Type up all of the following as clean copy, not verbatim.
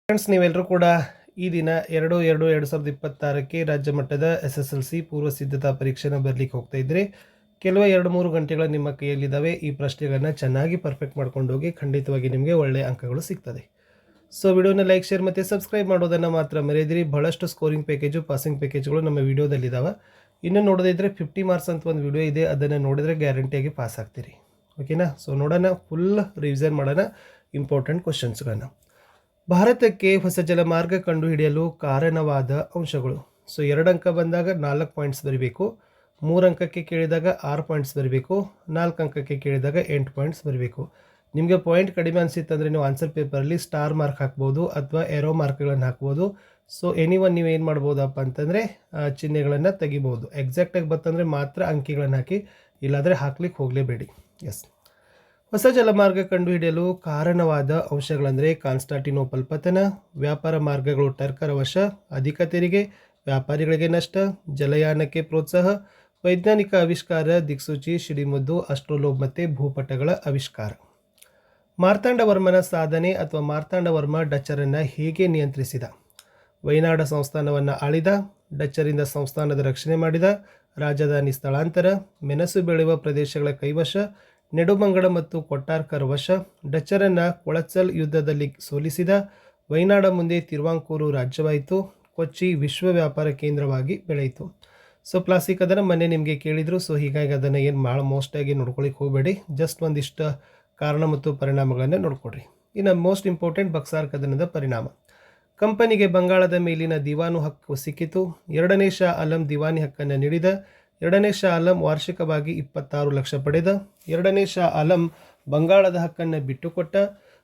Friends, ನೀವೆಲ್ಲರೂ ಕೂಡ ಈ ದಿನ 2/2/2026ಕ್ಕೆ ರಾಜ್ಯ ಮಟ್ಟದ SSLC ಪೂರ್ವ ಸಿದ್ಧತಾ ಪರೀಕ್ಷೆನ ಬರಲಿಕ್ಕೆ ಹೋಗ್ತಾ ಇದ್ರಿ. ಕೆಲವು 2-3 ಗಂಟೆಗಳು ನಿಮ್ಮ ಕೈಯಲ್ಲಿದ್ದಾವೆ. ಈ ಪ್ರಶ್ನೆಗಳನ್ನ ಚೆನ್ನಾಗಿ ಪರ್ಫೆಕ್ಟ್ ಮಾಡ್ಕೊಂಡು ಹೋಗಿ, ಖಂಡಿತವಾಗಿ ನಿಮಗೆ ಒಳ್ಳೆಯ ಅಂಕಗಳು ಸಿಗ್ತದೆ. ಸೊ ವಿಡಿಯೋನ ಲೈಕ್, ಶೇರ್ ಮತ್ತು ಸಬ್ಸ್ಕ್ರೈಬ್ ಮಾಡೋದನ್ನು ಮಾತ್ರ ಮರೆಯದಿರಿ. ಬಹಳಷ್ಟು ಸ್ಕೋರಿಂಗ್ ಪ್ಯಾಕೇಜು, ಪಾಸಿಂಗ್ ಪ್ಯಾಕೇಜ್ಗಳು ನಮ್ಮ ವಿಡಿಯೋದಲ್ಲಿದ್ದಾವೆ. ಇನ್ನು ನೋಡೋದಿದ್ರೆ 50 ಮಾರ್ಕ್ಸ್ ಅಂತ ಒಂದು ವಿಡಿಯೋ ಇದೆ, ಅದನ್ನು ನೋಡಿದರೆ ಗ್ಯಾರಂಟಿಯಾಗಿ ಪಾಸ್ ಆಗ್ತೀರಿ. ಓಕೆನಾ? ಸೊ ನೋಡೋಣ, ಫುಲ್ ರಿವಿಷನ್ ಮಾಡೋಣ ಇಂಪಾರ್ಟೆಂಟ್ ಕ್ವಶನ್ಸ್ಗಳನ್ನು. ಭಾರತಕ್ಕೆ ಹೊಸ ಜಲಮಾರ್ಗ ಕಂಡುಹಿಡಿಯಲು ಕಾರಣವಾದ ಅಂಶಗಳು. ಸೊ 2 ಅಂಕ ಬಂದಾಗ 4 ಪಾಯಿಂಟ್ಸ್ ಬರೀಬೇಕು, 3 ಅಂಕಕ್ಕೆ ಕೇಳಿದಾಗ 6 ಪಾಯಿಂಟ್ಸ್ ಬರೀಬೇಕು, 4 ಅಂಕಕ್ಕೆ ಕೇಳಿದಾಗ 8 ಪಾಯಿಂಟ್ಸ್ ಬರೀಬೇಕು. ನಿಮಗೆ ಪಾಯಿಂಟ್ ಕಡಿಮೆ ಅನಿಸಿತ್ತಂದರೆ ನೀವು ಆನ್ಸರ್ ಪೇಪರಲ್ಲಿ ಸ್ಟಾರ್ ಮಾರ್ಕ್ ಹಾಕ್ಬೋದು ಅಥವಾ ಏರೋ ಮಾರ್ಕ್ಗಳನ್ನು ಹಾಕ್ಬೋದು. ಸೊ ಎನಿವನ್ ನೀವು ಏನು ಮಾಡ್ಬೋದಪ್ಪ ಅಂತಂದರೆ ಚಿಹ್ನೆಗಳನ್ನು ತೆಗಿಬೋದು. ಎಕ್ಸಾಕ್ಟಾಗಿ ಬರ್ತಂದರೆ ಮಾತ್ರ ಅಂಕಿಗಳನ್ನು ಹಾಕಿ, ಇಲ್ಲಾಂದರೆ ಹಾಕ್ಲಿಕ್ಕೆ ಹೋಗಲೇಬೇಡಿ. ಎಸ್, ಹೊಸ ಜಲಮಾರ್ಗ ಕಂಡುಹಿಡಿಯಲು ಕಾರಣವಾದ ಅಂಶಗಳಂದರೆ ಕಾನ್ಸ್ಟಾಂಟಿನೋಪಲ್ ಪತನ, ವ್ಯಾಪಾರ ಮಾರ್ಗಗಳು ಟರ್ಕರ ವಶ, ಅಧಿಕ ತೆರಿಗೆ, ವ್ಯಾಪಾರಿಗಳಿಗೆ ನಷ್ಟ, ಜಲಯಾನಕ್ಕೆ ಪ್ರೋತ್ಸಾಹ, ವೈಜ್ಞಾನಿಕ ಆವಿಷ್ಕಾರ, ದಿಕ್ಸೂಚಿ, ಶಿಡಿಮದ್ದು, ಅಸ್ಟ್ರೋಲೋಬ್ ಮತ್ತು ಭೂಪಟಗಳ ಆವಿಷ್ಕಾರ. ಮಾರ್ತಾಂಡವರ್ಮನ ಸಾಧನೆ ಅಥವಾ ಮಾರ್ತಾಂಡವರ್ಮ ಡಚ್ಚರನ್ನು ಹೇಗೆ ನಿಯಂತ್ರಿಸಿದ? ವೈನಾಡ ಸಂಸ್ಥಾನವನ್ನು ಆಳಿದ, ಡಚ್ಚರಿಂದ ಸಂಸ್ಥಾನದ ರಕ್ಷಣೆ ಮಾಡಿದ, ರಾಜಧಾನಿ ಸ್ಥಳಾಂತರ, ಮೆಣಸು ಬೆಳೆಯುವ ಪ್ರದೇಶಗಳ ಕೈವಶ, ನೆಡುಮಂಗಡ ಮತ್ತು ಕೊಟ್ಟಾರ್ಕರ್ ವಶ, ಡಚ್ಚರನ್ನು ಕೊಳಚಲ್ ಯುದ್ಧದಲ್ಲಿ ಸೋಲಿಸಿದ, ವೈನಾಡ ಮುಂದೆ ತಿರುವಾಂಕೂರು ರಾಜ್ಯವಾಯಿತು, ಕೊಚ್ಚಿ ವಿಶ್ವ ವ್ಯಾಪಾರ ಕೇಂದ್ರವಾಗಿ ಬೆಳೆಯಿತು. ಸೊ ಕ್ಲಾಸಿಕ್ ಅದನ್ನು ಮೊನ್ನೆ ನಿಮಗೆ ಕೇಳಿದರು. ಸೊ ಹೀಗಾಗಿ ಅದನ್ನು ಏನು ಭಾಳ ಮೋಸ್ಟಾಗಿ ನೋಡ್ಕೊಳ್ಳಿಕ್ಕೆ ಹೋಗಬೇಡಿ, ಜಸ್ಟ್ ಒಂದಿಷ್ಟು ಕಾರಣ ಮತ್ತು ಪರಿಣಾಮಗಳನ್ನು ನೋಡ್ಕೊಡ್ರಿ. ಇನ್ನು ಮೋಸ್ಟ್ ಇಂಪಾರ್ಟೆಂಟ್ ಬಕ್ಸಾರ್ ಕದನದ ಪರಿಣಾಮ. ಕಂಪನಿಗೆ ಬಂಗಾಳದ ಮೇಲಿನ ದಿವಾನು ಹಕ್ಕು ಸಿಕ್ಕಿತು. 2ನೇ ಶಾ ಆಲಂ ದಿವಾನಿ ಹಕ್ಕನ್ನು ನೀಡಿದ. 2ನೇ ಶಾ ಆಲಂ ವಾರ್ಷಿಕವಾಗಿ 26 ಲಕ್ಷ ಪಡೆದ. 2ನೇ ಶಾ ಆಲಂ ಬಂಗಾಳದ ಹಕ್ಕನ್ನು ಬಿಟ್ಟುಕೊಟ್ಟ.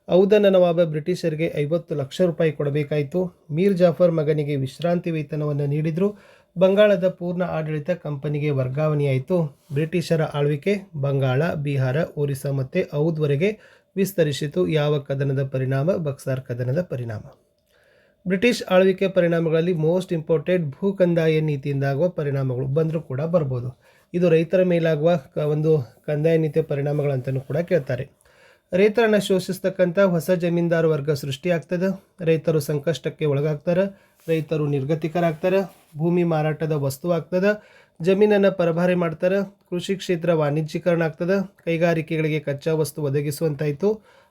ಔದನ ನವಾಬ ಬ್ರಿಟಿಷರಿಗೆ 50 ಲಕ್ಷ ರೂಪಾಯಿ ಕೊಡಬೇಕಾಯಿತು. ಮೀರ್ ಜಾಫರ್ ಮಗನಿಗೆ ವಿಶ್ರಾಂತಿ ವೇತನವನ್ನು ನೀಡಿದರು. ಬಂಗಾಳದ ಪೂರ್ಣ ಆಡಳಿತ ಕಂಪನಿಗೆ ವರ್ಗಾವಣೆಯಾಯಿತು. ಬ್ರಿಟಿಷರ ಆಳ್ವಿಕೆ ಬಂಗಾಳ, ಬಿಹಾರ, ಒರಿಸ್ಸಾ ಮತ್ತು ಔದ್ವರೆಗೆ ವಿಸ್ತರಿಸಿತು. ಯಾವ ಕದನದ ಪರಿಣಾಮ? ಬಕ್ಸಾರ್ ಕದನದ ಪರಿಣಾಮ. ಬ್ರಿಟಿಷ್ ಆಳ್ವಿಕೆ ಪರಿಣಾಮಗಳಲ್ಲಿ ಮೋಸ್ಟ್ ಇಂಪಾರ್ಟೆಂಟ್ ಭೂ ಕಂದಾಯ ನೀತಿಯಿಂದಾಗುವ ಪರಿಣಾಮಗಳು ಬಂದರೂ ಕೂಡ ಬರ್ಬೋದು. ಇದು ರೈತರ ಮೇಲಾಗುವ ಒಂದು ಕಂದಾಯ ನೀತಿಯ ಪರಿಣಾಮಗಳಂತಲೂ ಕೂಡ ಕೇಳ್ತಾರೆ. ರೈತರನ್ನು ಶೋಷಿಸ್ತಕ್ಕಂಥ ಹೊಸ ಜಮೀನ್ದಾರ ವರ್ಗ ಸೃಷ್ಟಿಯಾಗ್ತದೆ. ರೈತರು ಸಂಕಷ್ಟಕ್ಕೆ ಒಳಗಾಗ್ತಾರೆ. ರೈತರು ನಿರ್ಗತಿಕರಾಗ್ತಾರೆ. ಭೂಮಿ ಮಾರಾಟದ ವಸ್ತು ಆಗ್ತದೆ. ಜಮೀನನ್ನು ಪರಭಾರೆ ಮಾಡ್ತಾರೆ. ಕೃಷಿ ಕ್ಷೇತ್ರ ವಾಣಿಜ್ಯೀಕರಣ ಆಗ್ತದೆ. ಕೈಗಾರಿಕೆಗಳಿಗೆ ಕಚ್ಚಾ ವಸ್ತು ಒದಗಿಸುವಂತಾಯಿತು.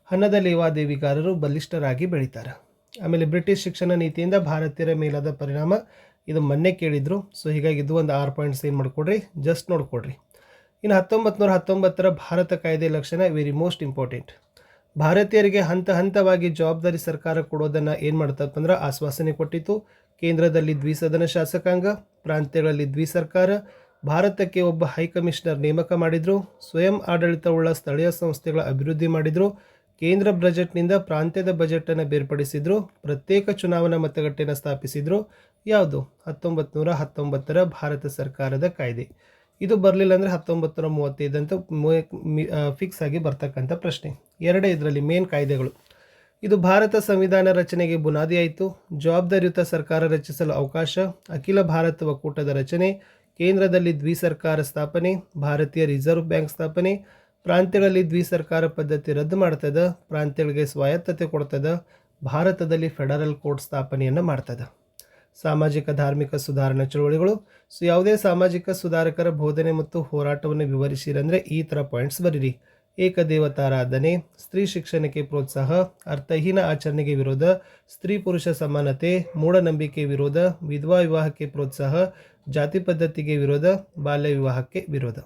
ಹಣದ ಲೇವಾದೇವಿಗಾರರು ಬಲಿಷ್ಠರಾಗಿ ಬೆಳೀತಾರೆ. ಆಮೇಲೆ ಬ್ರಿಟಿಷ್ ಶಿಕ್ಷಣ ನೀತಿಯಿಂದ ಭಾರತೀಯರ ಮೇಲಾದ ಪರಿಣಾಮ, ಇದು ಮೊನ್ನೆ ಕೇಳಿದ್ರು. ಸೊ ಹೀಗಾಗಿ ಇದು ಒಂದು 6 ಪಾಯಿಂಟ್ಸ್ ಏನು ಮಾಡ್ಕೊಡ್ರಿ, ಜಸ್ಟ್ ನೋಡ್ಕೊಡ್ರಿ. ಇನ್ನು 1919ರ ಭಾರತ ಕಾಯ್ದೆ ಲಕ್ಷಣ ವೆರಿ ಮೋಸ್ಟ್ ಇಂಪಾರ್ಟೆಂಟ್. ಭಾರತೀಯರಿಗೆ ಹಂತ ಹಂತವಾಗಿ ಜವಾಬ್ದಾರಿ ಸರ್ಕಾರ ಕೊಡೋದನ್ನು ಏನು ಮಾಡ್ತಪ್ಪ ಅಂದ್ರೆ ಆಶ್ವಾಸನೆ ಕೊಟ್ಟಿತ್ತು. ಕೇಂದ್ರದಲ್ಲಿ ದ್ವಿಸದನ ಶಾಸಕಾಂಗ, ಪ್ರಾಂತ್ಯಗಳಲ್ಲಿ ದ್ವಿಸರ್ಕಾರ, ಭಾರತಕ್ಕೆ ಒಬ್ಬ ಹೈಕಮಿಷನರ್ ನೇಮಕ ಮಾಡಿದರು. ಸ್ವಯಂ ಆಡಳಿತವುಳ್ಳ ಸ್ಥಳೀಯ ಸಂಸ್ಥೆಗಳ ಅಭಿವೃದ್ಧಿ ಮಾಡಿದರು. ಕೇಂದ್ರ ಬಜೆಟ್ನಿಂದ ಪ್ರಾಂತ್ಯದ ಬಜೆಟನ್ನು ಬೇರ್ಪಡಿಸಿದ್ರು. ಪ್ರತ್ಯೇಕ ಚುನಾವಣಾ ಮತಗಟ್ಟೆಯನ್ನು ಸ್ಥಾಪಿಸಿದರು. ಯಾವುದು? 1919ರ ಭಾರತ ಸರ್ಕಾರದ ಕಾಯ್ದೆ. ಇದು ಬರಲಿಲ್ಲ ಅಂದರೆ 1935 ಅಂತ ಫಿಕ್ಸ್ ಆಗಿ ಬರ್ತಕ್ಕಂಥ ಪ್ರಶ್ನೆ. ಎರಡೇ ಇದರಲ್ಲಿ ಮೇನ್ ಕಾಯ್ದೆಗಳು. ಇದು ಭಾರತ ಸಂವಿಧಾನ ರಚನೆಗೆ ಬುನಾದಿಯಾಯಿತು. ಜವಾಬ್ದಾರಿಯುತ ಸರ್ಕಾರ ರಚಿಸಲು ಅವಕಾಶ, ಅಖಿಲ ಭಾರತ ಒಕ್ಕೂಟದ ರಚನೆ, ಕೇಂದ್ರದಲ್ಲಿ ದ್ವಿಸರ್ಕಾರ ಸ್ಥಾಪನೆ, ಭಾರತೀಯ ರಿಸರ್ವ್ ಬ್ಯಾಂಕ್ ಸ್ಥಾಪನೆ, ಪ್ರಾಂತ್ಯಗಳಲ್ಲಿ ದ್ವಿಸರ್ಕಾರ ಪದ್ಧತಿ ರದ್ದು ಮಾಡ್ತದೆ, ಪ್ರಾಂತ್ಯಗಳಿಗೆ ಸ್ವಾಯತ್ತತೆ ಕೊಡ್ತದೆ, ಭಾರತದಲ್ಲಿ ಫೆಡರಲ್ ಕೋರ್ಟ್ ಸ್ಥಾಪನೆಯನ್ನು ಮಾಡ್ತದೆ. ಸಾಮಾಜಿಕ ಧಾರ್ಮಿಕ ಸುಧಾರಣಾ ಚಳುವಳಿಗಳು. ಸೊ ಯಾವುದೇ ಸಾಮಾಜಿಕ ಸುಧಾರಕರ ಬೋಧನೆ ಮತ್ತು ಹೋರಾಟವನ್ನು ವಿವರಿಸಿರಂದರೆ ಈ ಥರ ಪಾಯಿಂಟ್ಸ್ ಬರೀರಿ. ಏಕದೇವತಾರಾಧನೆ, ಸ್ತ್ರೀ ಶಿಕ್ಷಣಕ್ಕೆ ಪ್ರೋತ್ಸಾಹ, ಅರ್ಥಹೀನ ಆಚರಣೆಗೆ ವಿರೋಧ, ಸ್ತ್ರೀ ಪುರುಷ ಸಮಾನತೆ, ಮೂಢನಂಬಿಕೆ ವಿರೋಧ, ವಿಧವಾ ವಿವಾಹಕ್ಕೆ ಪ್ರೋತ್ಸಾಹ, ಜಾತಿ ಪದ್ಧತಿಗೆ ವಿರೋಧ, ಬಾಲ್ಯ ವಿವಾಹಕ್ಕೆ ವಿರೋಧ.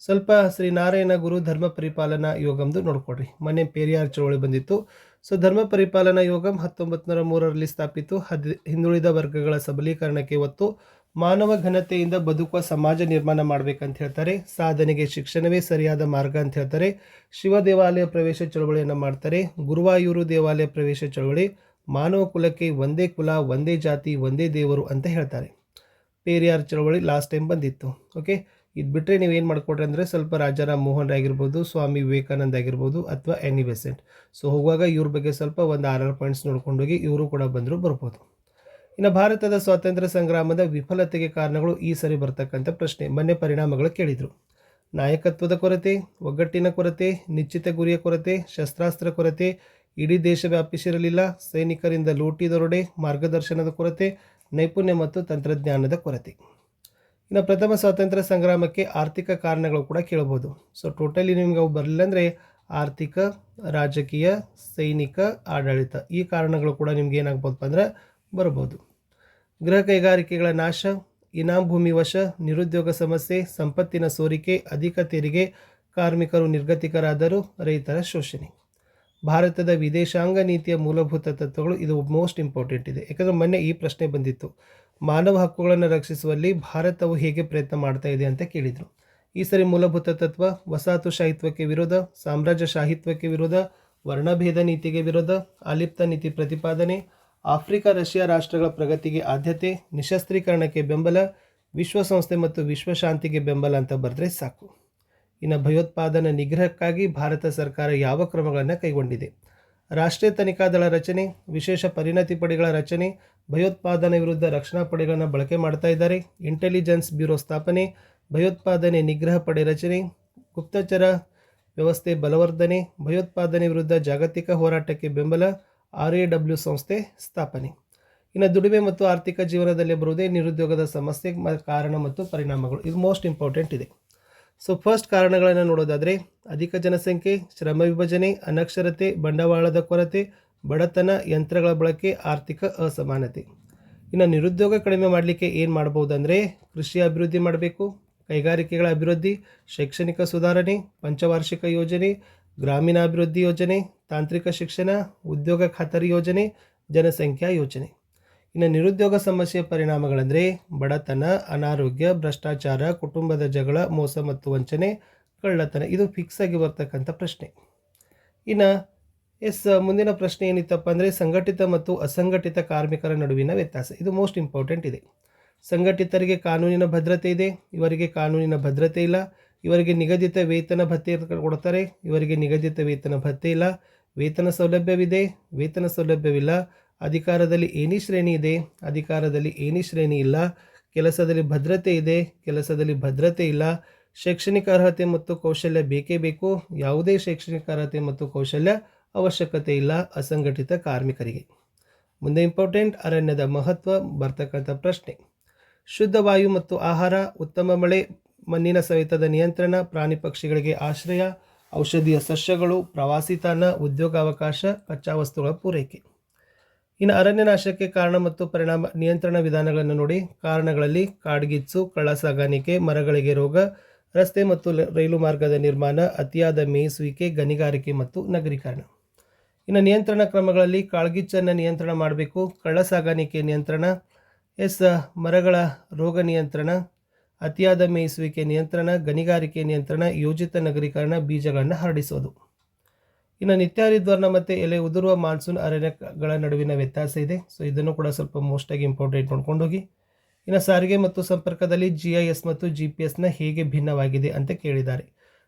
ಸ್ವಲ್ಪ ಶ್ರೀನಾರಾಯಣ ಗುರು ಧರ್ಮ ಪರಿಪಾಲನಾ ಯೋಗಂದು ನೋಡ್ಕೊಡ್ರಿ. ಮೊನ್ನೆ ಪೇರಿಯಾರ್ ಚಳವಳಿ ಬಂದಿತ್ತು. ಸೊ ಧರ್ಮ ಪರಿಪಾಲನಾ ಯೋಗಂ 1903ರಲ್ಲಿ ಸ್ಥಾಪಿತು. ಹಿಂದುಳಿದ ವರ್ಗಗಳ ಸಬಲೀಕರಣಕ್ಕೆ ಒತ್ತು, ಮಾನವ ಘನತೆಯಿಂದ ಬದುಕುವ ಸಮಾಜ ನಿರ್ಮಾಣ ಮಾಡಬೇಕಂತ ಹೇಳ್ತಾರೆ. ಸಾಧನೆಗೆ ಶಿಕ್ಷಣವೇ ಸರಿಯಾದ ಮಾರ್ಗ ಅಂತ ಹೇಳ್ತಾರೆ. ಶಿವ ದೇವಾಲಯ ಪ್ರವೇಶ ಚಳವಳಿಯನ್ನು ಮಾಡ್ತಾರೆ. ಗುರುವಾಯೂರು ದೇವಾಲಯ ಪ್ರವೇಶ ಚಳವಳಿ, ಮಾನವ ಕುಲಕ್ಕೆ ಒಂದೇ ಕುಲ, ಒಂದೇ ಜಾತಿ, ಒಂದೇ ದೇವರು ಅಂತ ಹೇಳ್ತಾರೆ. ಪೇರಿಯಾರ್ ಚಳವಳಿ ಲಾಸ್ಟ್ ಟೈಮ್ ಬಂದಿತ್ತು. ಓಕೆ, ಇದು ಬಿಟ್ಟರೆ ನೀವೇನು ಮಾಡ್ಕೊಡ್ರಿ ಅಂದರೆ ಸ್ವಲ್ಪ ರಾಜಾರಾಮ್ ಮೋಹನ್ ಆಗಿರ್ಬೋದು, ಸ್ವಾಮಿ ವಿವೇಕಾನಂದ ಆಗಿರ್ಬೋದು, ಅಥವಾ ಎನಿ ಬೆಸೆಂಟ್. ಸೊ ಹೋಗುವಾಗ ಇವ್ರ ಬಗ್ಗೆ ಸ್ವಲ್ಪ ಒಂದು 6 ಪಾಯಿಂಟ್ಸ್ ನೋಡ್ಕೊಂಡೋಗಿ, ಇವರು ಕೂಡ ಬಂದರೂ ಬರ್ಬೋದು. ಇನ್ನು ಭಾರತದ ಸ್ವಾತಂತ್ರ್ಯ ಸಂಗ್ರಾಮದ ವಿಫಲತೆಗೆ ಕಾರಣಗಳು ಈ ಸರಿ ಬರ್ತಕ್ಕಂಥ ಪ್ರಶ್ನೆ. ಮೊನ್ನೆ ಪರಿಣಾಮಗಳು ಕೇಳಿದರು. ನಾಯಕತ್ವದ ಕೊರತೆ, ಒಗ್ಗಟ್ಟಿನ ಕೊರತೆ, ನಿಶ್ಚಿತ ಗುರಿಯ ಕೊರತೆ, ಶಸ್ತ್ರಾಸ್ತ್ರ ಕೊರತೆ, ಇಡೀ ದೇಶ ವ್ಯಾಪಿಸಿರಲಿಲ್ಲ. ಸೈನಿಕರಿಂದ ಲೂಟಿ ದರೋಡೆ, ಮಾರ್ಗದರ್ಶನದ ಕೊರತೆ, ನೈಪುಣ್ಯ ಮತ್ತು ತಂತ್ರಜ್ಞಾನದ ಕೊರತೆ. ಇನ್ನು ಪ್ರಥಮ ಸ್ವಾತಂತ್ರ್ಯ ಸಂಗ್ರಾಮಕ್ಕೆ ಆರ್ಥಿಕ ಕಾರಣಗಳು ಕೂಡ ಕೇಳಬಹುದು. ಸೊ ಟೋಟಲಿ ನಿಮ್ಗೆ ಅವು ಬರಲಿಲ್ಲ ಅಂದರೆ ಆರ್ಥಿಕ, ರಾಜಕೀಯ, ಸೈನಿಕ, ಆಡಳಿತ ಈ ಕಾರಣಗಳು ಕೂಡ ನಿಮ್ಗೆ ಏನಾಗ್ಬೋದಪ್ಪ ಅಂದ್ರೆ ಬರ್ಬೋದು. ಗೃಹ ಕೈಗಾರಿಕೆಗಳ ನಾಶ, ಇನಾಮ್ ಭೂಮಿ ವಶ, ನಿರುದ್ಯೋಗ ಸಮಸ್ಯೆ, ಸಂಪತ್ತಿನ ಸೋರಿಕೆ, ಅಧಿಕ ತೆರಿಗೆ, ಕಾರ್ಮಿಕರು ನಿರ್ಗತಿಕರಾದರು, ರೈತರ ಶೋಷಣೆ. ಭಾರತದ ವಿದೇಶಾಂಗ ನೀತಿಯ ಮೂಲಭೂತ ತತ್ವಗಳು, ಇದು ಮೋಸ್ಟ್ ಇಂಪಾರ್ಟೆಂಟ್ ಇದೆ. ಯಾಕಂದರೆ ಮೊನ್ನೆ ಈ ಪ್ರಶ್ನೆ ಬಂದಿತ್ತು, ಮಾನವ ಹಕ್ಕುಗಳನ್ನು ರಕ್ಷಿಸುವಲ್ಲಿ ಭಾರತವು ಹೇಗೆ ಪ್ರಯತ್ನ ಮಾಡ್ತಾ ಇದೆ ಅಂತ ಕೇಳಿದರು. ಈ ಸರಿ ಮೂಲಭೂತ ತತ್ವ: ವಸಾಹತುಶಾಹಿತ್ವಕ್ಕೆ ವಿರೋಧ, ಸಾಮ್ರಾಜ್ಯಶಾಹಿತ್ವಕ್ಕೆ ವಿರೋಧ, ವರ್ಣಭೇದ ನೀತಿಗೆ ವಿರೋಧ, ಅಲಿಪ್ತ ನೀತಿ ಪ್ರತಿಪಾದನೆ, ಆಫ್ರಿಕಾ ರಷ್ಯಾ ರಾಷ್ಟ್ರಗಳ ಪ್ರಗತಿಗೆ ಆದ್ಯತೆ, ನಿಶಸ್ತ್ರೀಕರಣಕ್ಕೆ ಬೆಂಬಲ, ವಿಶ್ವಸಂಸ್ಥೆ ಮತ್ತು ವಿಶ್ವಶಾಂತಿಗೆ ಬೆಂಬಲ ಅಂತ ಬರೆದ್ರೆ ಸಾಕು. ಇನ್ನು ಭಯೋತ್ಪಾದನಾ ನಿಗ್ರಹಕ್ಕಾಗಿ ಭಾರತ ಸರ್ಕಾರ ಯಾವ ಕ್ರಮಗಳನ್ನು ಕೈಗೊಂಡಿದೆ? ರಾಷ್ಟ್ರೀಯ ತನಿಖಾ ದಳ ರಚನೆ, ವಿಶೇಷ ಪರಿಣತಿ ಪಡೆಗಳ ರಚನೆ, ಭಯೋತ್ಪಾದನೆ ವಿರುದ್ಧ ರಕ್ಷಣಾ ಪಡೆಗಳನ್ನು ಬಳಕೆ ಮಾಡ್ತಾ ಇದ್ದಾರೆ, ಇಂಟೆಲಿಜೆನ್ಸ್ ಬ್ಯೂರೋ ಸ್ಥಾಪನೆ, ಭಯೋತ್ಪಾದನೆ ನಿಗ್ರಹ ಪಡೆ ರಚನೆ, ಗುಪ್ತಚರ ವ್ಯವಸ್ಥೆ ಬಲವರ್ಧನೆ, ಭಯೋತ್ಪಾದನೆ ವಿರುದ್ಧ ಜಾಗತಿಕ ಹೋರಾಟಕ್ಕೆ ಬೆಂಬಲ, RAW ಸಂಸ್ಥೆ ಸ್ಥಾಪನೆ. ಇನ್ನು ದುಡಿಮೆ ಮತ್ತು ಆರ್ಥಿಕ ಜೀವನದಲ್ಲಿ ಬರುವುದೇ ನಿರುದ್ಯೋಗದ ಸಮಸ್ಯೆ ಕಾರಣ ಮತ್ತು ಪರಿಣಾಮಗಳು. ಇದು ಮೋಸ್ಟ್ ಇಂಪಾರ್ಟೆಂಟ್ ಇದೆ. ಸೊ ಫಸ್ಟ್ ಕಾರಣಗಳನ್ನು ನೋಡೋದಾದರೆ ಅಧಿಕ ಜನಸಂಖ್ಯೆ, ಶ್ರಮ ವಿಭಜನೆ, ಅನಕ್ಷರತೆ, ಬಂಡವಾಳದ ಕೊರತೆ, ಬಡತನ, ಯಂತ್ರಗಳ ಬಳಕೆ, ಆರ್ಥಿಕ ಅಸಮಾನತೆ. ಇನ್ನು ನಿರುದ್ಯೋಗ ಕಡಿಮೆ ಮಾಡಲಿಕ್ಕೆ ಏನು ಮಾಡ್ಬೋದು ಅಂದರೆ ಕೃಷಿ ಅಭಿವೃದ್ಧಿ ಮಾಡಬೇಕು, ಕೈಗಾರಿಕೆಗಳ ಅಭಿವೃದ್ಧಿ, ಶೈಕ್ಷಣಿಕ ಸುಧಾರಣೆ, ಪಂಚವಾರ್ಷಿಕ ಯೋಜನೆ, ಗ್ರಾಮೀಣಾಭಿವೃದ್ಧಿ ಯೋಜನೆ, ತಾಂತ್ರಿಕ ಶಿಕ್ಷಣ, ಉದ್ಯೋಗ ಖಾತರಿ ಯೋಜನೆ, ಜನಸಂಖ್ಯಾ ಯೋಜನೆ. ಇನ್ನು ನಿರುದ್ಯೋಗ ಸಮಸ್ಯೆಯ ಪರಿಣಾಮಗಳಂದರೆ ಬಡತನ, ಅನಾರೋಗ್ಯ, ಭ್ರಷ್ಟಾಚಾರ, ಕುಟುಂಬದ ಜಗಳ, ಮೋಸ ಮತ್ತು ವಂಚನೆ, ಕಳ್ಳತನ. ಇದು ಫಿಕ್ಸ್ ಆಗಿ ಬರ್ತಕ್ಕಂಥ ಪ್ರಶ್ನೆ. ಇನ್ನು ಮುಂದಿನ ಪ್ರಶ್ನೆ ಏನಿತ್ತಪ್ಪ ಅಂದರೆ ಸಂಘಟಿತ ಮತ್ತು ಅಸಂಘಟಿತ ಕಾರ್ಮಿಕರ ನಡುವಿನ ವ್ಯತ್ಯಾಸ. ಇದು ಮೋಸ್ಟ್ ಇಂಪಾರ್ಟೆಂಟ್ ಇದೆ. ಸಂಘಟಿತರಿಗೆ ಕಾನೂನಿನ ಭದ್ರತೆ ಇದೆ, ಇವರಿಗೆ ಕಾನೂನಿನ ಭದ್ರತೆ ಇಲ್ಲ. ಇವರಿಗೆ ನಿಗದಿತ ವೇತನ ಭತ್ಯೆ ಕೊಡ್ತಾರೆ, ಇವರಿಗೆ ನಿಗದಿತ ವೇತನ ಭತ್ಯೆ ಇಲ್ಲ. ವೇತನ ಸೌಲಭ್ಯವಿದೆ, ವೇತನ ಸೌಲಭ್ಯವಿಲ್ಲ. ಅಧಿಕಾರದಲ್ಲಿ ಏನಿ ಶ್ರೇಣಿ ಇದೆ, ಅಧಿಕಾರದಲ್ಲಿ ಏನಿ ಶ್ರೇಣಿ ಇಲ್ಲ. ಕೆಲಸದಲ್ಲಿ ಭದ್ರತೆ ಇದೆ, ಕೆಲಸದಲ್ಲಿ ಭದ್ರತೆ ಇಲ್ಲ. ಶೈಕ್ಷಣಿಕ ಅರ್ಹತೆ ಮತ್ತು ಕೌಶಲ್ಯ ಬೇಕೇ ಬೇಕು, ಯಾವುದೇ ಶೈಕ್ಷಣಿಕ ಅರ್ಹತೆ ಮತ್ತು ಕೌಶಲ್ಯ ಅವಶ್ಯಕತೆ ಇಲ್ಲ ಅಸಂಘಟಿತ ಕಾರ್ಮಿಕರಿಗೆ. ಮುಂದೆ ಇಂಪಾರ್ಟೆಂಟ್ ಅರಣ್ಯದ ಮಹತ್ವ ಬರ್ತಕ್ಕಂಥ ಪ್ರಶ್ನೆ. ಶುದ್ಧ ವಾಯು ಮತ್ತು ಆಹಾರ, ಉತ್ತಮ ಮಳೆ, ಮಣ್ಣಿನ ಸವೆತದ ನಿಯಂತ್ರಣ, ಪ್ರಾಣಿ ಪಕ್ಷಿಗಳಿಗೆ ಆಶ್ರಯ, ಔಷಧೀಯ ಸಸ್ಯಗಳು, ಪ್ರವಾಸಿ ತಾಣ, ಉದ್ಯೋಗಾವಕಾಶ, ಕಚ್ಚಾ ವಸ್ತುಗಳ ಪೂರೈಕೆ. ಇನ್ನು ಅರಣ್ಯ ನಾಶಕ್ಕೆ ಕಾರಣ ಮತ್ತು ಪರಿಣಾಮ ನಿಯಂತ್ರಣ ವಿಧಾನಗಳನ್ನು ನೋಡಿ. ಕಾರಣಗಳಲ್ಲಿ ಕಾಡ್ಗಿಚ್ಚು, ಕಳ್ಳ ಸಾಗಾಣಿಕೆ, ಮರಗಳಿಗೆ ರೋಗ, ರಸ್ತೆ ಮತ್ತು ರೈಲು ಮಾರ್ಗದ ನಿರ್ಮಾಣ, ಅತಿಯಾದ ಮೇಯಿಸುವಿಕೆ, ಗಣಿಗಾರಿಕೆ ಮತ್ತು ನಗರೀಕರಣ. ಇನ್ನು ನಿಯಂತ್ರಣ ಕ್ರಮಗಳಲ್ಲಿ ಕಾಡ್ಗಿಚ್ಚನ್ನು ನಿಯಂತ್ರಣ ಮಾಡಬೇಕು, ಕಳ್ಳ ಸಾಗಾಣಿಕೆ ನಿಯಂತ್ರಣ, ಮರಗಳ ರೋಗ ನಿಯಂತ್ರಣ, ಅತಿಯಾದ ಮೇಯಿಸುವಿಕೆ ನಿಯಂತ್ರಣ, ಗಣಿಗಾರಿಕೆ ನಿಯಂತ್ರಣ, ಯೋಜಿತ ನಗರೀಕರಣ, ಬೀಜಗಳನ್ನು ಹರಡಿಸೋದು. ಇನ್ನು ನಿತ್ಯಹರಿದ್ವರ್ಣ ಮತ್ತು ಎಲೆ ಉದುರುವ ಮಾನ್ಸೂನ್ ಅರಣ್ಯಗಳ ನಡುವಿನ ವ್ಯತ್ಯಾಸ ಇದೆ. ಸೊ ಇದನ್ನು ಕೂಡ ಸ್ವಲ್ಪ ಮೋಸ್ಟಾಗಿ ಇಂಪಾರ್ಟೆಂಟ್ ನೋಡ್ಕೊಂಡು ಹೋಗಿ. ಇನ್ನು ಸಾರಿಗೆ ಮತ್ತು ಸಂಪರ್ಕದಲ್ಲಿ GIS ಮತ್ತು GPS ಹೇಗೆ ಭಿನ್ನವಾಗಿದೆ ಅಂತ ಕೇಳಿದ್ದಾರೆ.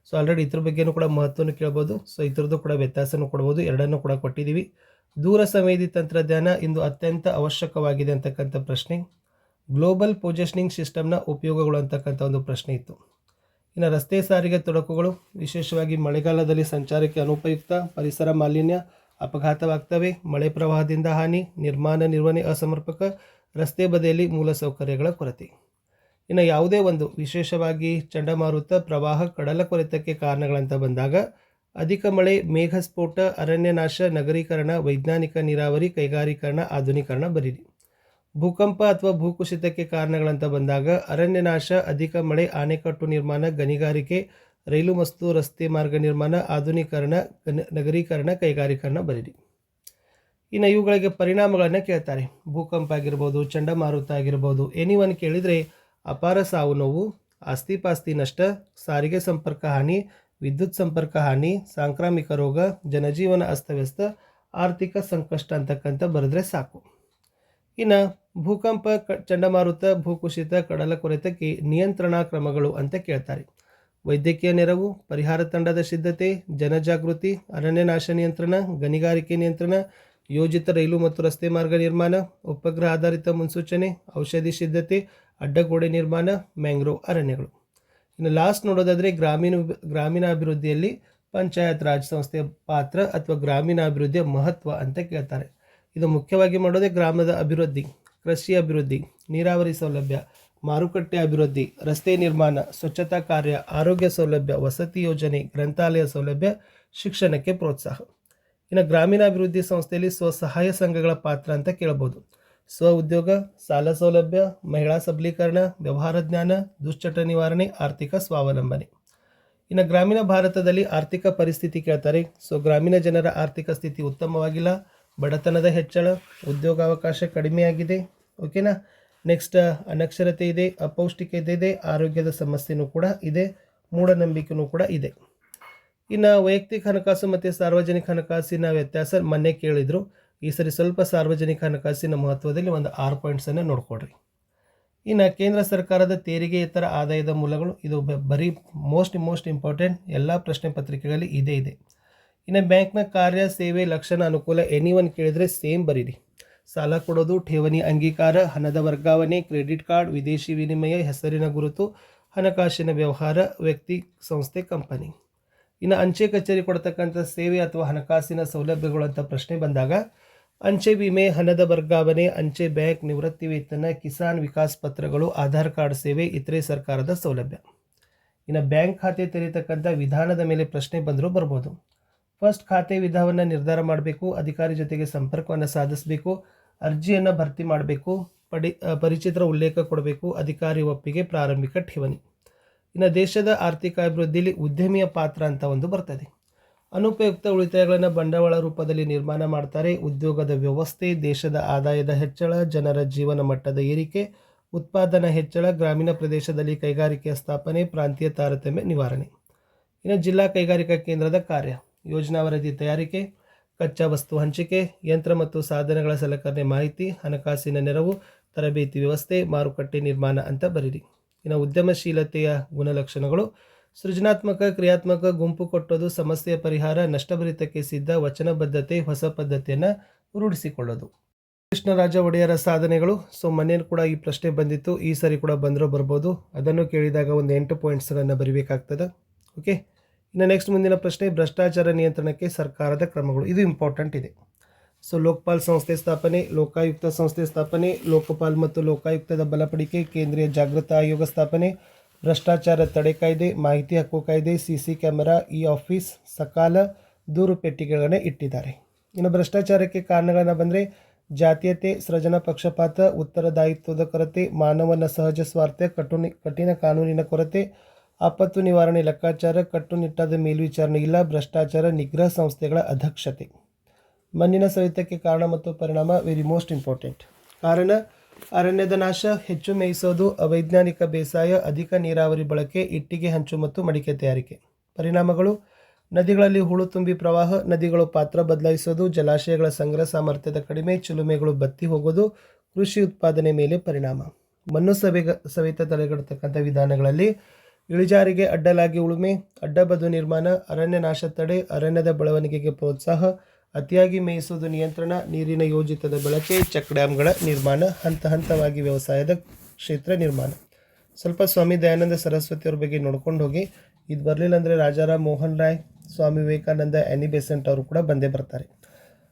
ಸೊ ಆಲ್ರೆಡಿ ಇದ್ರ ಬಗ್ಗೆನೂ ಕೂಡ ಮಹತ್ವವನ್ನು ಕೇಳ್ಬೋದು. ಸೊ ಇದ್ರದ್ದು ಕೂಡ ವ್ಯತ್ಯಾಸನೂ ಕೊಡ್ಬೋದು, ಎರಡನ್ನೂ ಕೂಡ ಕೊಟ್ಟಿದ್ದೀವಿ. ದೂರ ಸಂವೇದಿ ತಂತ್ರಜ್ಞಾನ ಇಂದು ಅತ್ಯಂತ ಅವಶ್ಯಕವಾಗಿದೆ ಅಂತಕ್ಕಂಥ ಪ್ರಶ್ನೆ. ಗ್ಲೋಬಲ್ ಪೊಸಿಷನಿಂಗ್ ಸಿಸ್ಟಮ್ನ ಉಪಯೋಗಗಳು ಅಂತಕ್ಕಂಥ ಒಂದು ಪ್ರಶ್ನೆ ಇತ್ತು. ಇನ್ನು ರಸ್ತೆ ಸಾರಿಗೆ ತೊಡಕುಗಳು, ವಿಶೇಷವಾಗಿ ಮಳೆಗಾಲದಲ್ಲಿ ಸಂಚಾರಕ್ಕೆ ಅನುಪಯುಕ್ತ, ಪರಿಸರ ಮಾಲಿನ್ಯ, ಅಪಘಾತವಾಗ್ತವೆ, ಮಳೆ ಪ್ರವಾಹದಿಂದ ಹಾನಿ, ನಿರ್ಮಾಣ ನಿರ್ವಹಣೆ ಅಸಮರ್ಪಕ, ರಸ್ತೆ ಬದಿಯಲ್ಲಿ ಮೂಲಸೌಕರ್ಯಗಳ ಕೊರತೆ. ಇನ್ನು ಯಾವುದೇ ಒಂದು ವಿಶೇಷವಾಗಿ ಚಂಡಮಾರುತ, ಪ್ರವಾಹ, ಕಡಲ ಕೊರೆತಕ್ಕೆ ಕಾರಣಗಳಂತ ಬಂದಾಗ ಅಧಿಕ ಮಳೆ, ಮೇಘಸ್ಫೋಟ, ಅರಣ್ಯ ನಾಶ, ನಗರೀಕರಣ, ವೈಜ್ಞಾನಿಕ ನೀರಾವರಿ, ಕೈಗಾರೀಕರಣ, ಆಧುನೀಕರಣ ಬರೀರಿ. ಭೂಕಂಪ ಅಥವಾ ಭೂಕುಸಿತಕ್ಕೆ ಕಾರಣಗಳಂತ ಬಂದಾಗ ಅರಣ್ಯ ನಾಶ, ಅಧಿಕ ಮಳೆ, ಆಣೆಕಟ್ಟು ನಿರ್ಮಾಣ, ಗಣಿಗಾರಿಕೆ, ರೈಲು ಮತ್ತು ರಸ್ತೆ ಮಾರ್ಗ ನಿರ್ಮಾಣ, ಆಧುನೀಕರಣ, ನಗರೀಕರಣ, ಕೈಗಾರೀಕರಣ ಬರೀರಿ. ಇನ್ನು ಇವುಗಳಿಗೆ ಪರಿಣಾಮಗಳನ್ನು ಕೇಳ್ತಾರೆ. ಭೂಕಂಪ ಆಗಿರ್ಬೋದು, ಚಂಡಮಾರುತ ಆಗಿರ್ಬೋದು, ಎನಿವನ್ ಕೇಳಿದರೆ ಅಪಾರ ಸಾವು ನೋವು, ಆಸ್ತಿಪಾಸ್ತಿ ನಷ್ಟ, ಸಾರಿಗೆ ಸಂಪರ್ಕ ಹಾನಿ, ವಿದ್ಯುತ್ ಸಂಪರ್ಕ ಹಾನಿ, ಸಾಂಕ್ರಾಮಿಕ ರೋಗ, ಜನಜೀವನ ಅಸ್ತವ್ಯಸ್ತ, ಆರ್ಥಿಕ ಸಂಕಷ್ಟ ಅಂತಕ್ಕಂಥ ಬರೆದ್ರೆ ಸಾಕು. ಇನ್ನು ಭೂಕಂಪ, ಚಂಡಮಾರುತ, ಭೂಕುಸಿತ, ಕಡಲ ಕೊರೆತಕ್ಕೆ ನಿಯಂತ್ರಣಾ ಕ್ರಮಗಳು ಅಂತ ಕೇಳ್ತಾರೆ. ವೈದ್ಯಕೀಯ ನೆರವು, ಪರಿಹಾರ ತಂಡದ ಸಿದ್ಧತೆ, ಜನಜಾಗೃತಿ, ಅರಣ್ಯ ನಾಶ ನಿಯಂತ್ರಣ, ಗಣಿಗಾರಿಕೆ ನಿಯಂತ್ರಣ, ಯೋಜಿತ ರೈಲು ಮತ್ತು ರಸ್ತೆ ಮಾರ್ಗ ನಿರ್ಮಾಣ, ಉಪಗ್ರಹ ಆಧಾರಿತ ಮುನ್ಸೂಚನೆ, ಔಷಧಿ ಸಿದ್ಧತೆ, ಅಡ್ಡಗೋಡೆ ನಿರ್ಮಾಣ, ಮ್ಯಾಂಗ್ರೋವ್ ಅರಣ್ಯಗಳು. ಇನ್ನು ಲಾಸ್ಟ್ ನೋಡೋದಾದರೆ ಗ್ರಾಮೀಣಾಭಿವೃದ್ಧಿಯಲ್ಲಿ ಪಂಚಾಯತ್ ರಾಜ್ ಸಂಸ್ಥೆಯ ಪಾತ್ರ ಅಥವಾ ಗ್ರಾಮೀಣಾಭಿವೃದ್ಧಿಯ ಮಹತ್ವ ಅಂತ ಕೇಳ್ತಾರೆ. ಇದು ಮುಖ್ಯವಾಗಿ ಮಾಡೋದೇ ಗ್ರಾಮದ ಅಭಿವೃದ್ಧಿ, ಕೃಷಿ ಅಭಿವೃದ್ಧಿ, ನೀರಾವರಿ ಸೌಲಭ್ಯ, ಮಾರುಕಟ್ಟೆ ಅಭಿವೃದ್ಧಿ, ರಸ್ತೆ ನಿರ್ಮಾಣ, ಸ್ವಚ್ಛತಾ ಕಾರ್ಯ, ಆರೋಗ್ಯ ಸೌಲಭ್ಯ, ವಸತಿ ಯೋಜನೆ, ಗ್ರಂಥಾಲಯ ಸೌಲಭ್ಯ, ಶಿಕ್ಷಣಕ್ಕೆ ಪ್ರೋತ್ಸಾಹ. ಇನ್ನು ಗ್ರಾಮೀಣಾಭಿವೃದ್ಧಿ ಸಂಸ್ಥೆಯಲ್ಲಿ ಸ್ವಸಹಾಯ ಸಂಘಗಳ ಪಾತ್ರ ಅಂತ ಕೇಳಬಹುದು. ಸ್ವ ಉದ್ಯೋಗ, ಸಾಲ ಸೌಲಭ್ಯ, ಮಹಿಳಾ ಸಬಲೀಕರಣ, ವ್ಯವಹಾರ ಜ್ಞಾನ, ದುಶ್ಚಟ ನಿವಾರಣೆ, ಆರ್ಥಿಕ ಸ್ವಾವಲಂಬನೆ. ಇನ್ನು ಗ್ರಾಮೀಣ ಭಾರತದಲ್ಲಿ ಆರ್ಥಿಕ ಪರಿಸ್ಥಿತಿ ಕೇಳ್ತಾರೆ. ಗ್ರಾಮೀಣ ಜನರ ಆರ್ಥಿಕ ಸ್ಥಿತಿ ಉತ್ತಮವಾಗಿಲ್ಲ, ಬಡತನದ ಹೆಚ್ಚಳ, ಉದ್ಯೋಗಾವಕಾಶ ಕಡಿಮೆಯಾಗಿದೆ. ಓಕೆನಾ. ನೆಕ್ಸ್ಟ್ ಅನಕ್ಷರತೆ ಇದೆ, ಅಪೌಷ್ಟಿಕತೆ ಇದೆ, ಆರೋಗ್ಯದ ಸಮಸ್ಯೆನೂ ಕೂಡ ಇದೆ, ಮೂಢನಂಬಿಕೆನೂ ಕೂಡ ಇದೆ. ಇನ್ನು ವೈಯಕ್ತಿಕ ಹಣಕಾಸು ಮತ್ತು ಸಾರ್ವಜನಿಕ ಹಣಕಾಸಿನ ವ್ಯತ್ಯಾಸ ಮೊನ್ನೆ ಕೇಳಿದ್ರು. ಈ ಸರಿ ಸ್ವಲ್ಪ ಸಾರ್ವಜನಿಕ ಹಣಕಾಸಿನ ಮಹತ್ವದಲ್ಲಿ ಒಂದು 6 ಪಾಯಿಂಟ್ಸನ್ನು ನೋಡ್ಕೊಡ್ರಿ. ಇನ್ನು ಕೇಂದ್ರ ಸರ್ಕಾರದ ತೆರಿಗೆಯೇತರ ಆದಾಯದ ಮೂಲಗಳು, ಇದು ಬರೀ ಮೋಸ್ಟ್ ಇಂಪಾರ್ಟೆಂಟ್, ಎಲ್ಲ ಪ್ರಶ್ನೆ ಪತ್ರಿಕೆಗಳಲ್ಲಿ ಇದೇ ಇದೆ. ಇನ್ನು ಬ್ಯಾಂಕ್ನ ಕಾರ್ಯ, ಸೇವೆ, ಲಕ್ಷಣ, ಅನುಕೂಲ, ಎನಿವನ್ ಕೇಳಿದರೆ ಸೇಮ್ ಬರೀರಿ. ಸಾಲ ಕೊಡೋದು, ಠೇವಣಿ ಅಂಗೀಕಾರ, ಹಣದ ವರ್ಗಾವಣೆ, ಕ್ರೆಡಿಟ್ ಕಾರ್ಡ್, ವಿದೇಶಿ ವಿನಿಮಯ, ಹೆಸರಿನ ಗುರುತು, ಹಣಕಾಸಿನ ವ್ಯವಹಾರ, ವ್ಯಕ್ತಿ, ಸಂಸ್ಥೆ, ಕಂಪನಿ. ಇನ್ನು ಅಂಚೆ ಕಚೇರಿ ಕೊಡ್ತಕ್ಕಂಥ ಸೇವೆ ಅಥವಾ ಹಣಕಾಸಿನ ಸೌಲಭ್ಯಗಳು ಅಂತ ಪ್ರಶ್ನೆ ಬಂದಾಗ ಅಂಚೆ ವಿಮೆ, ಹಣದ ವರ್ಗಾವಣೆ, ಅಂಚೆ ಬ್ಯಾಂಕ್, ನಿವೃತ್ತಿ ವೇತನ, ಕಿಸಾನ್ ವಿಕಾಸ್ ಪತ್ರಗಳು, ಆಧಾರ್ ಕಾರ್ಡ್ ಸೇವೆ, ಇತರೆ ಸರ್ಕಾರದ ಸೌಲಭ್ಯ. ಇನ್ನು ಬ್ಯಾಂಕ್ ಖಾತೆ ತೆರೀತಕ್ಕಂಥ ವಿಧಾನದ ಮೇಲೆ ಪ್ರಶ್ನೆ ಬಂದರೂ ಬರ್ಬೋದು. ಫಸ್ಟ್ ಖಾತೆ ವಿಧಾನವನ್ನು ನಿರ್ಧಾರ ಮಾಡಬೇಕು, ಅಧಿಕಾರಿ ಜೊತೆಗೆ ಸಂಪರ್ಕವನ್ನು ಸಾಧಿಸಬೇಕು, ಅರ್ಜಿಯನ್ನು ಭರ್ತಿ ಮಾಡಬೇಕು, ಪರಿಚಿತರ ಉಲ್ಲೇಖ ಕೊಡಬೇಕು, ಅಧಿಕಾರಿ ಒಪ್ಪಿಗೆ, ಪ್ರಾರಂಭಿಕ ಠೇವಣಿ. ಇನ್ನು ದೇಶದ ಆರ್ಥಿಕ ಅಭಿವೃದ್ಧಿಯಲ್ಲಿ ಉದ್ಯಮಿಯ ಪಾತ್ರ ಅಂತ ಒಂದು ಬರ್ತದೆ. ಅನುಪಯುಕ್ತ ಉಳಿತಾಯಗಳನ್ನು ಬಂಡವಾಳ ರೂಪದಲ್ಲಿ ನಿರ್ಮಾಣ ಮಾಡ್ತಾರೆ. ಉದ್ಯೋಗದ ವ್ಯವಸ್ಥೆ, ದೇಶದ ಆದಾಯದ ಹೆಚ್ಚಳ, ಜನರ ಜೀವನ ಮಟ್ಟದ ಏರಿಕೆ, ಉತ್ಪಾದನಾ ಹೆಚ್ಚಳ, ಗ್ರಾಮೀಣ ಪ್ರದೇಶದಲ್ಲಿ ಕೈಗಾರಿಕೆಯ ಸ್ಥಾಪನೆ, ಪ್ರಾಂತೀಯ ತಾರತಮ್ಯ ನಿವಾರಣೆ. ಇನ್ನು ಜಿಲ್ಲಾ ಕೈಗಾರಿಕಾ ಕೇಂದ್ರದ ಕಾರ್ಯ, ಯೋಜನಾ ವರದಿ ತಯಾರಿಕೆ, ಕಚ್ಚಾ ವಸ್ತು ಹಂಚಿಕೆ, ಯಂತ್ರ ಮತ್ತು ಸಾಧನಗಳ ಸಲಕರಣೆ ಮಾಹಿತಿ, ಹಣಕಾಸಿನ ನೆರವು, ತರಬೇತಿ ವ್ಯವಸ್ಥೆ, ಮಾರುಕಟ್ಟೆ ನಿರ್ಮಾಣ ಅಂತ ಬರೀರಿ. ಇನ್ನು ಉದ್ಯಮಶೀಲತೆಯ ಗುಣಲಕ್ಷಣಗಳು, ಸೃಜನಾತ್ಮಕ, ಕ್ರಿಯಾತ್ಮಕ, ಗುಂಪು ಕೊಟ್ಟೋದು, ಸಮಸ್ಯೆಯ ಪರಿಹಾರ, ನಷ್ಟಭರಿತಕ್ಕೆ ಸಿದ್ಧ, ವಚನಬದ್ಧತೆ, ಹೊಸ ಪದ್ಧತಿಯನ್ನು ರೂಢಿಸಿಕೊಳ್ಳೋದು. ಕೃಷ್ಣರಾಜ ಒಡೆಯರ ಸಾಧನೆಗಳು. ಮೊನ್ನೆ ಕೂಡ ಈ ಪ್ರಶ್ನೆ ಬಂದಿತ್ತು, ಈ ಸರಿ ಕೂಡ ಬಂದರೂ ಬರ್ಬೋದು. ಅದನ್ನು ಕೇಳಿದಾಗ ಒಂದು 8 ಪಾಯಿಂಟ್ಸ್ಗಳನ್ನು ಬರೀಬೇಕಾಗ್ತದೆ. ಓಕೆ. ಇನ್ನು ನೆಕ್ಸ್ಟ್ ಮುಂದಿನ ಪ್ರಶ್ನೆ, ಭ್ರಷ್ಟಾಚಾರ ನಿಯಂತ್ರಣಕ್ಕೆ ಸರ್ಕಾರದ ಕ್ರಮಗಳು. ಇದು ಇಂಪಾರ್ಟೆಂಟ್ ಇದೆ. ಲೋಕಪಾಲ್ ಸಂಸ್ಥೆ ಸ್ಥಾಪನೆ, ಲೋಕಾಯುಕ್ತ ಸಂಸ್ಥೆ ಸ್ಥಾಪನೆ, ಲೋಕಪಾಲ್ ಮತ್ತು ಲೋಕಾಯುಕ್ತದ ಬಲಪಡಿಕೆ, ಕೇಂದ್ರೀಯ ಜಾಗೃತ ಆಯೋಗ ಸ್ಥಾಪನೆ, ಭ್ರಷ್ಟಾಚಾರ ತಡೆ ಕಾಯ್ದೆ, ಮಾಹಿತಿ ಹಕ್ಕು ಕಾಯ್ದೆ, CC ಕ್ಯಾಮೆರಾ, ಆಫೀಸ್, ಸಕಾಲ ದೂರು ಪೆಟ್ಟಿಗೆಗಳನ್ನು ಇಟ್ಟಿದ್ದಾರೆ. ಇನ್ನು ಭ್ರಷ್ಟಾಚಾರಕ್ಕೆ ಕಾರಣಗಳನ್ನು ಬಂದರೆ ಜಾತೀಯತೆ, ಸೃಜನ ಪಕ್ಷಪಾತ, ಉತ್ತರದಾಯಿತ್ವದ ಕೊರತೆ, ಮಾನವನ ಸಹಜ ಸ್ವಾರ್ಥ, ಕಠಿಣ ಕಾನೂನಿನ ಕೊರತೆ, ಆಪತ್ತು ನಿವಾರಣೆ ಲೆಕ್ಕಾಚಾರ, ಕಟ್ಟುನಿಟ್ಟಾದ ಮೇಲ್ವಿಚಾರಣೆ ಇಲ್ಲ, ಭ್ರಷ್ಟಾಚಾರ ನಿಗ್ರಹ ಸಂಸ್ಥೆಗಳ ಅಧ್ಯಕ್ಷತೆ. ಮಣ್ಣಿನ ಸವೆತಕ್ಕೆ ಕಾರಣ ಮತ್ತು ಪರಿಣಾಮ, ವೆರಿ ಮೋಸ್ಟ್ ಇಂಪಾರ್ಟೆಂಟ್. ಕಾರಣ, ಅರಣ್ಯದ ನಾಶ, ಹೆಚ್ಚು ಮೇಯಿಸೋದು, ಅವೈಜ್ಞಾನಿಕ ಬೇಸಾಯ, ಅಧಿಕ ನೀರಾವರಿ ಬಳಕೆ, ಇಟ್ಟಿಗೆ ಹಂಚು ಮತ್ತು ಮಡಿಕೆ ತಯಾರಿಕೆ. ಪರಿಣಾಮಗಳು, ನದಿಗಳಲ್ಲಿ ಹೂಳು ತುಂಬಿ ಪ್ರವಾಹ, ನದಿಗಳು ಪಾತ್ರ ಬದಲಾಯಿಸೋದು, ಜಲಾಶಯಗಳ ಸಂಗ್ರಹ ಸಾಮರ್ಥ್ಯದ ಕಡಿಮೆ, ಚಿಲುಮೆಗಳು ಬತ್ತಿ ಹೋಗೋದು, ಕೃಷಿ ಉತ್ಪಾದನೆ ಮೇಲೆ ಪರಿಣಾಮ. ಮಣ್ಣು ಸವೆತ ತಡೆಗಟ್ಟತಕ್ಕಂಥ ವಿಧಾನಗಳಲ್ಲಿ ಇಳಿಜಾರಿಗೆ ಅಡ್ಡಲಾಗಿ ಉಳುಮೆ, ಅಡ್ಡಬದು ನಿರ್ಮಾಣ, ಅರಣ್ಯ ನಾಶ ತಡೆ, ಅರಣ್ಯದ ಬೆಳವಣಿಗೆಗೆ ಪ್ರೋತ್ಸಾಹ, ಅತಿಯಾಗಿ ಮೇಯಿಸುವುದು ನಿಯಂತ್ರಣ, ನೀರಿನ ಯೋಜಿತದ ಬಳಕೆ, ಚೆಕ್ ಡ್ಯಾಮ್ಗಳ ನಿರ್ಮಾಣ, ಹಂತ ಹಂತವಾಗಿ ವ್ಯವಸಾಯದ ಕ್ಷೇತ್ರ ನಿರ್ಮಾಣ. ಸ್ವಲ್ಪ ಸ್ವಾಮಿ ದಯಾನಂದ ಸರಸ್ವತಿಯವ್ರ ಬಗ್ಗೆ ನೋಡ್ಕೊಂಡು ಹೋಗಿ. ಇದು ಬರಲಿಲ್ಲ ಅಂದರೆ ರಾಜಾರಾಮ್ ಮೋಹನ್ ರಾಯ್, ಸ್ವಾಮಿ ವಿವೇಕಾನಂದ, ಆ್ಯನಿ ಬೆಸೆಂಟ್ ಅವರು ಕೂಡ ಬಂದೇ ಬರ್ತಾರೆ.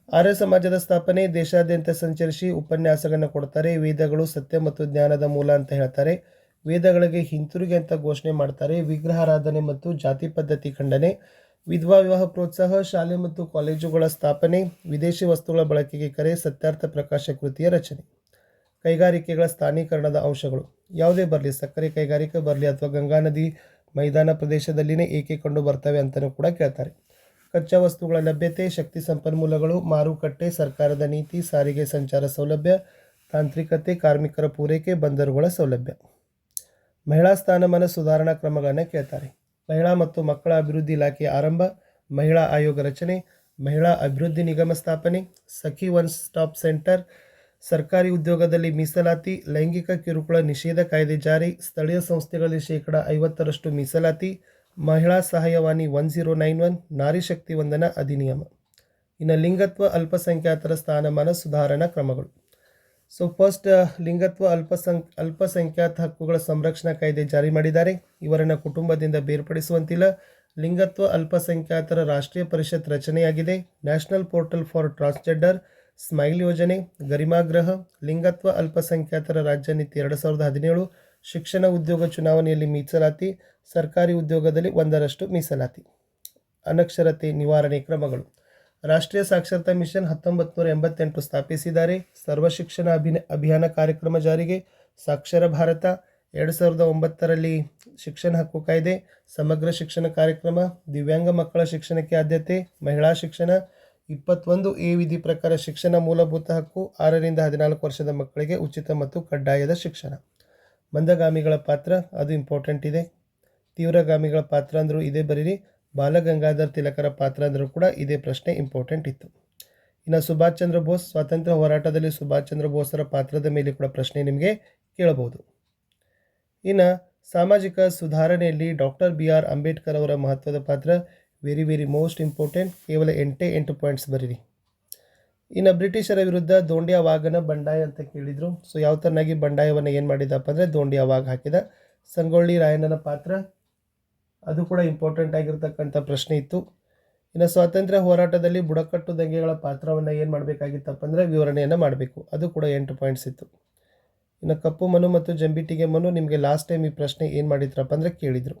ಆರ್ಯ ಸಮಾಜದ ಸ್ಥಾಪನೆ, ದೇಶಾದ್ಯಂತ ಸಂಚರಿಸಿ ಉಪನ್ಯಾಸಗಳನ್ನು ಕೊಡ್ತಾರೆ. ವೇದಗಳು ಸತ್ಯ ಮತ್ತು ಜ್ಞಾನದ ಮೂಲ ಅಂತ ಹೇಳ್ತಾರೆ. ವೇದಗಳಿಗೆ ಹಿಂತಿರುಗಿ ಅಂತ ಘೋಷಣೆ ಮಾಡ್ತಾರೆ. ವಿಗ್ರಹಾರಾಧನೆ ಮತ್ತು ಜಾತಿ ಪದ್ಧತಿ ಖಂಡನೆ, ವಿಧವಾ ವಿವಾಹ ಪ್ರೋತ್ಸಾಹ, ಶಾಲೆ ಮತ್ತು ಕಾಲೇಜುಗಳ ಸ್ಥಾಪನೆ, ವಿದೇಶಿ ವಸ್ತುಗಳ ಬಳಕೆಗೆ ಕರೆ, ಸತ್ಯಾರ್ಥ ಪ್ರಕಾಶ ಕೃತಿಯ ರಚನೆ. ಕೈಗಾರಿಕೆಗಳ ಸ್ಥಾನೀಕರಣದ ಅಂಶಗಳು ಯಾವುದೇ ಬರಲಿ, ಸಕ್ಕರೆ ಕೈಗಾರಿಕೆ ಬರಲಿ ಅಥವಾ ಗಂಗಾ ನದಿ ಮೈದಾನ ಪ್ರದೇಶದಲ್ಲಿನೇ ಏಕೆ ಕಂಡು ಬರ್ತವೆ ಅಂತಲೂ ಕೂಡ ಕೇಳ್ತಾರೆ. ಕಚ್ಚಾ ವಸ್ತುಗಳ ಲಭ್ಯತೆ, ಶಕ್ತಿ ಸಂಪನ್ಮೂಲಗಳು, ಮಾರುಕಟ್ಟೆ, ಸರ್ಕಾರದ ನೀತಿ, ಸಾರಿಗೆ ಸಂಚಾರ ಸೌಲಭ್ಯ, ತಾಂತ್ರಿಕತೆ, ಕಾರ್ಮಿಕರ ಪೂರೈಕೆ, ಬಂದರುಗಳ ಸೌಲಭ್ಯ. ಮಹಿಳಾ ಸ್ಥಾನಮಾನ ಸುಧಾರಣಾ ಕ್ರಮಗಳನ್ನು ಕೇಳ್ತಾರೆ. ಮಹಿಳಾ ಮತ್ತು ಮಕ್ಕಳ ಅಭಿವೃದ್ಧಿ ಇಲಾಖೆ ಆರಂಭ, ಮಹಿಳಾ ಆಯೋಗ ರಚನೆ, ಮಹಿಳಾ ಅಭಿವೃದ್ಧಿ ನಿಗಮ ಸ್ಥಾಪನೆ, ಸಖಿ ಒನ್ ಸ್ಟಾಪ್ ಸೆಂಟರ್, ಸರ್ಕಾರಿ ಉದ್ಯೋಗದಲ್ಲಿ ಮೀಸಲಾತಿ, ಲೈಂಗಿಕ ಕಿರುಕುಳ ನಿಷೇಧ ಕಾಯ್ದೆ ಜಾರಿ, ಸ್ಥಳೀಯ ಸಂಸ್ಥೆಗಳಲ್ಲಿ 50% ಮೀಸಲಾತಿ, ಮಹಿಳಾ ಸಹಾಯವಾಣಿ 1091, ನಾರಿ ಶಕ್ತಿ ವಂದನಾ ಅಧಿನಿಯಮ. ಇನ್ನು ಲಿಂಗತ್ವ ಅಲ್ಪಸಂಖ್ಯಾತರ ಸ್ಥಾನಮಾನ ಸುಧಾರಣಾ ಕ್ರಮಗಳು. ಫಸ್ಟ್ ಲಿಂಗತ್ವ ಅಲ್ಪಸಂಖ್ಯಾತ ಹಕ್ಕುಗಳ ಸಂರಕ್ಷಣಾ ಕಾಯ್ದೆ ಜಾರಿ ಮಾಡಿದ್ದಾರೆ. ಇವರನ್ನು ಕುಟುಂಬದಿಂದ ಬೇರ್ಪಡಿಸುವಂತಿಲ್ಲ. ಲಿಂಗತ್ವ ಅಲ್ಪಸಂಖ್ಯಾತರ ರಾಷ್ಟ್ರೀಯ ಪರಿಷತ್ ರಚನೆಯಾಗಿದೆ. National portal for transgender, smile ಯೋಜನೆ, ಗರಿಮಾಗೃಹ, ಲಿಂಗತ್ವ ಅಲ್ಪಸಂಖ್ಯಾತರ ರಾಜ್ಯ ನೀತಿ 2017, ಶಿಕ್ಷಣ ಉದ್ಯೋಗ ಚುನಾವಣೆಯಲ್ಲಿ ಮೀಸಲಾತಿ, ಸರ್ಕಾರಿ ಉದ್ಯೋಗದಲ್ಲಿ 1% ಮೀಸಲಾತಿ. ಅನಕ್ಷರತೆ ನಿವಾರಣೆ ಕ್ರಮಗಳು. ರಾಷ್ಟ್ರೀಯ ಸಾಕ್ಷರತಾ ಮಿಷನ್ 1988 ಸ್ಥಾಪಿಸಿದ್ದಾರೆ. ಸರ್ವ ಶಿಕ್ಷಣ ಅಭಿಯಾನ ಕಾರ್ಯಕ್ರಮ ಜಾರಿಗೆ. ಸಾಕ್ಷರ ಭಾರತ 2009ರಲ್ಲಿ ಶಿಕ್ಷಣ ಹಕ್ಕು ಕಾಯ್ದೆ, ಸಮಗ್ರ ಶಿಕ್ಷಣ ಕಾರ್ಯಕ್ರಮ, ದಿವ್ಯಾಂಗ ಮಕ್ಕಳ ಶಿಕ್ಷಣಕ್ಕೆ ಆದ್ಯತೆ, ಮಹಿಳಾ ಶಿಕ್ಷಣ, 21A ವಿಧಿ ಪ್ರಕಾರ ಶಿಕ್ಷಣ ಮೂಲಭೂತ ಹಕ್ಕು, 6ರಿಂದ 14 ವರ್ಷದ ಮಕ್ಕಳಿಗೆ ಉಚಿತ ಮತ್ತು ಕಡ್ಡಾಯದ ಶಿಕ್ಷಣ. ಮಂದಗಾಮಿಗಳ ಪಾತ್ರ ಅದು ಇಂಪಾರ್ಟೆಂಟ್ ಇದೆ. ತೀವ್ರಗಾಮಿಗಳ ಪಾತ್ರ ಅಂದರೂ ಇದೇ ಬರೀರಿ. ಬಾಲಗಂಗಾಧರ್ ತಿಲಕರ ಪಾತ್ರ ಅಂದರೂ ಕೂಡ ಇದೇ ಪ್ರಶ್ನೆ ಇಂಪಾರ್ಟೆಂಟ್ ಇತ್ತು. ಇನ್ನು ಸುಭಾಷ್ ಚಂದ್ರ ಬೋಸ್, ಸ್ವಾತಂತ್ರ್ಯ ಹೋರಾಟದಲ್ಲಿ ಸುಭಾಷ್ ಚಂದ್ರ ಬೋಸರ ಪಾತ್ರದ ಮೇಲೆ ಕೂಡ ಪ್ರಶ್ನೆ ನಿಮಗೆ ಕೇಳಬಹುದು. ಇನ್ನು ಸಾಮಾಜಿಕ ಸುಧಾರಣೆಯಲ್ಲಿ ಡಾಕ್ಟರ್ BR ಅಂಬೇಡ್ಕರ್ ಅವರ ಮಹತ್ವದ ಪಾತ್ರ ವೆರಿ ವೆರಿ ಮೋಸ್ಟ್ ಇಂಪಾರ್ಟೆಂಟ್. ಕೇವಲ 8 ಪಾಯಿಂಟ್ಸ್ ಬರೀರಿ. ಇನ್ನು ಬ್ರಿಟಿಷರ ವಿರುದ್ಧ ದೋಂಡಿಯಾ ವಾಘನ ಬಂಡಾಯ ಅಂತ ಕೇಳಿದರು. ಸೊ ಯಾವ ಥರನಾಗಿ ಬಂಡಾಯವನ್ನು ಏನು ಮಾಡಿದಪ್ಪ ಅಂದರೆ ದೋಂಡಿಯಾ ವಾಘ ಹಾಕಿದ. ಸಂಗೊಳ್ಳಿ ರಾಯಣ್ಣನ ಪಾತ್ರ ಅದು ಕೂಡ ಇಂಪಾರ್ಟೆಂಟ್ ಆಗಿರ್ತಕ್ಕಂಥ ಪ್ರಶ್ನೆ ಇತ್ತು. ಇನ್ನು ಸ್ವಾತಂತ್ರ್ಯ ಹೋರಾಟದಲ್ಲಿ ಬುಡಕಟ್ಟು ದಂಗೆಗಳ ಪಾತ್ರವನ್ನು ಏನು ಮಾಡಬೇಕಾಗಿತ್ತಪ್ಪ ಅಂದರೆ ವಿವರಣೆಯನ್ನು ಮಾಡಬೇಕು. ಅದು ಕೂಡ 8 ಪಾಯಿಂಟ್ಸ್ ಇತ್ತು. ಇನ್ನು ಕಪ್ಪು ಮನು ಮತ್ತು ಜಂಬಿಟಿಗೆ ಮನು ನಿಮಗೆ ಲಾಸ್ಟ್ ಟೈಮ್ ಈ ಪ್ರಶ್ನೆ ಏನು ಮಾಡಿದ್ರಪ್ಪ ಅಂದರೆ ಕೇಳಿದರು.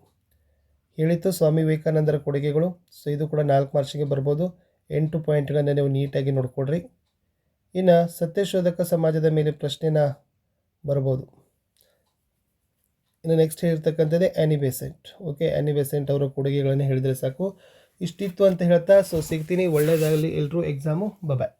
ಹೇಳಿತ್ತು ಸ್ವಾಮಿ ವಿವೇಕಾನಂದರ ಕೊಡುಗೆಗಳು. ಸೊ ಇದು ಕೂಡ 4 ಮಾರ್ಕ್ಸಿಗೆ ಬರ್ಬೋದು. 8 ಪಾಯಿಂಟ್ಗಳನ್ನು ನೀವು ನೀಟಾಗಿ ನೋಡ್ಕೊಡ್ರಿ. ಇನ್ನು ಸತ್ಯಶೋಧಕ ಸಮಾಜದ ಮೇಲೆ ಪ್ರಶ್ನೆನ ಬರ್ಬೋದು. ಇನ್ನು ನೆಕ್ಸ್ಟ್ ಹೇಳಿರ್ತಕ್ಕಂಥದ್ದೇ Annie Besant. Okay, Annie Besant ಅವರ ಕೊಡುಗೆಗಳನ್ನು ಹೇಳಿದರೆ ಸಾಕು. ಇಷ್ಟಿತ್ತು ಅಂತ ಹೇಳ್ತಾ ಸೊ ಸಿಗ್ತೀನಿ. ಒಳ್ಳೆಯದಾಗಲಿ ಎಲ್ರೂ. ಎಕ್ಸಾಮು ಬಾಯ್.